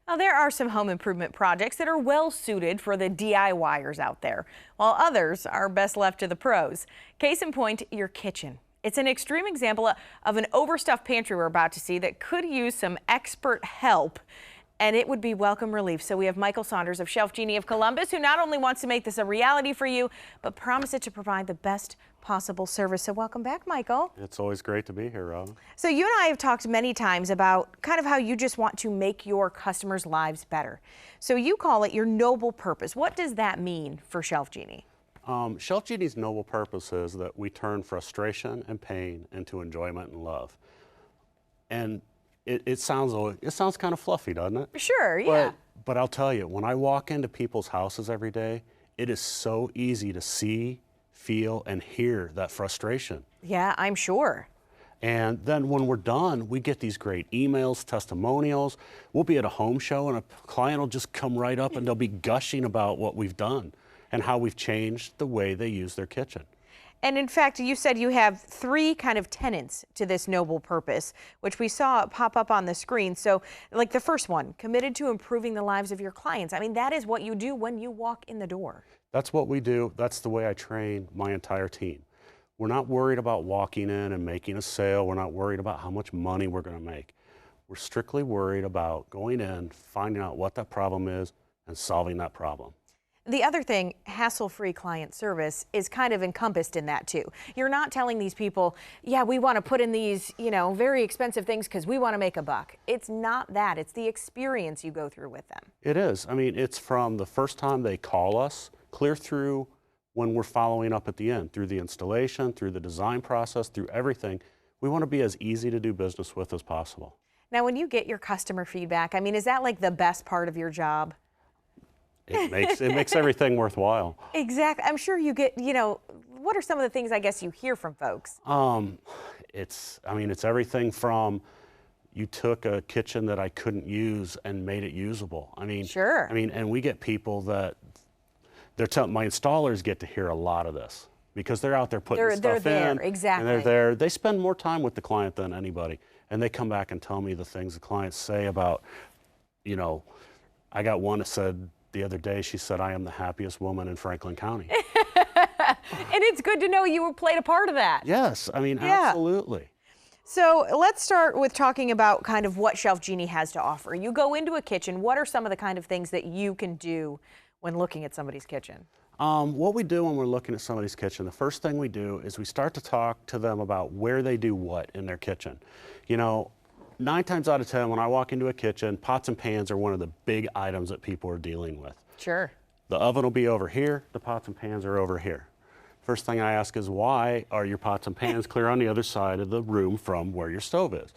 Now, there are some home improvement projects that are well suited for the DIYers out there, while others are best left to the pros. Case in point, your kitchen. It's an extreme example of an overstuffed pantry we're about to see that could use some expert help, and it would be welcome relief. So we have Michael Saunders of ShelfGenie of Columbus, who not only wants to make this a reality for you, but promises to provide the best possible service. So welcome back, Michael. It's always great to be here, Robin. So you and I have talked many times about kind of how you just want to make your customers' lives better. So you call it your noble purpose. What does that mean for ShelfGenie? ShelfGenie's noble purpose is that we turn frustration and pain into enjoyment and love. And it sounds kind of fluffy, doesn't it? Sure, yeah. But I'll tell you, when I walk into people's houses every day, it is so easy to see, feel, and hear that frustration. Yeah, I'm sure. And then when we're done, we get these great emails, testimonials. We'll be at a home show and a client will just come right up and they'll be gushing about what we've done and how we've changed the way they use their kitchen. And in fact, you said you have three kind of tenets to this noble purpose, which we saw pop up on the screen. So like the first one, committed to improving the lives of your clients. I mean, that is what you do when you walk in the door. That's what we do. That's the way I train my entire team. We're not worried about walking in and making a sale. We're not worried about how much money we're going to make. We're strictly worried about going in, finding out what that problem is, and solving that problem. The other thing, hassle-free client service, is kind of encompassed in that too. You're not telling these people, yeah, we want to put in these, very expensive things because we want to make a buck. It's not that. It's the experience you go through with them. It is. I mean, it's from the first time they call us, clear through when we're following up at the end, through the installation, through the design process, through everything. We want to be as easy to do business with as possible. Now, when you get your customer feedback, I mean, is that like the best part of your job? It makes everything worthwhile. Exactly. I'm sure you get, what are some of the things I guess you hear from folks? It's everything from you took a kitchen that I couldn't use and made it usable. Sure. And we get people that my installers get to hear a lot of this because they're out there putting stuff in. They're there, exactly. And they're there. They spend more time with the client than anybody. And they come back and tell me the things the clients say about, I got one that said, the other day, she said, I am the happiest woman in Franklin County. And it's good to know you played a part of that. Yes, absolutely. So let's start with talking about kind of what ShelfGenie has to offer. You go into a kitchen. What are some of the kind of things that you can do when looking at somebody's kitchen? What we do when we're looking at somebody's kitchen, the first thing we do is we start to talk to them about where they do what in their kitchen. 9 times out of 10, when I walk into a kitchen, pots and pans are one of the big items that people are dealing with. Sure. The oven will be over here, the pots and pans are over here. First thing I ask is, why are your pots and pans clear on the other side of the room from where your stove is?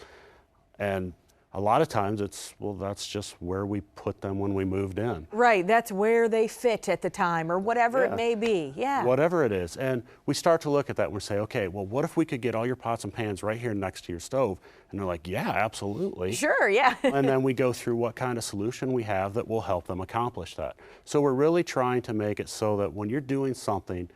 And a lot of times it's, well, that's just where we put them when we moved in. Right, that's where they fit at the time or whatever it may be, yeah. Whatever it is. And we start to look at that and we say, okay, well, what if we could get all your pots and pans right here next to your stove? And they're like, yeah, absolutely. Sure, yeah. And then we go through what kind of solution we have that will help them accomplish that. So we're really trying to make it so that when you're doing something,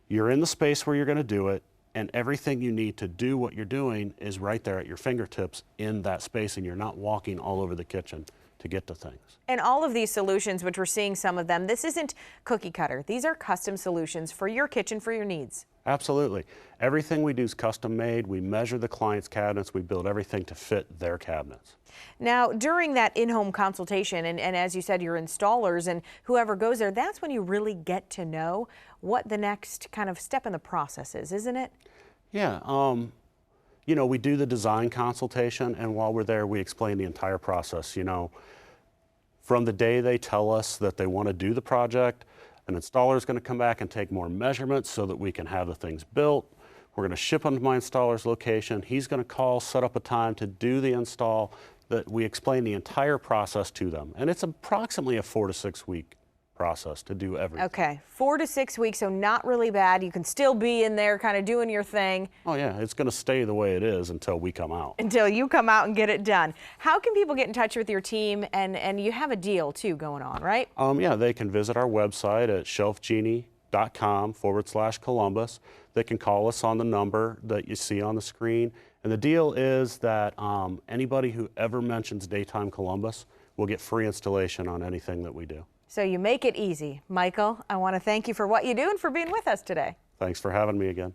you're in the space where you're going to do it, and everything you need to do what you're doing is right there at your fingertips in that space, and you're not walking all over the kitchen to get to things. And all of these solutions, which we're seeing some of them, this isn't cookie cutter. These are custom solutions for your kitchen, for your needs. Absolutely. Everything we do is custom made. We measure the client's cabinets. We build everything to fit their cabinets. Now, during that in-home consultation, and as you said, your installers and whoever goes there, that's when you really get to know what the next kind of step in the process is, isn't it? Yeah. We do the design consultation, and while we're there, we explain the entire process. From the day they tell us that they want to do the project, an installer is going to come back and take more measurements so that we can have the things built. We're going to ship them to my installer's location. He's going to call, set up a time to do the install. That we explain the entire process to them. And it's approximately a 4 to 6 week process to do everything. Okay, 4 to 6 weeks, so not really bad. You can still be in there kind of doing your thing. Oh yeah, it's going to stay the way it is until we come out. Until you come out and get it done. How can people get in touch with your team? And you have a deal too going on, right? Yeah, they can visit our website at shelfgenie.com/Columbus. They can call us on the number that you see on the screen. And the deal is that anybody who ever mentions Daytime Columbus, we'll get free installation on anything that we do. So you make it easy. Michael, I want to thank you for what you do and for being with us today. Thanks for having me again.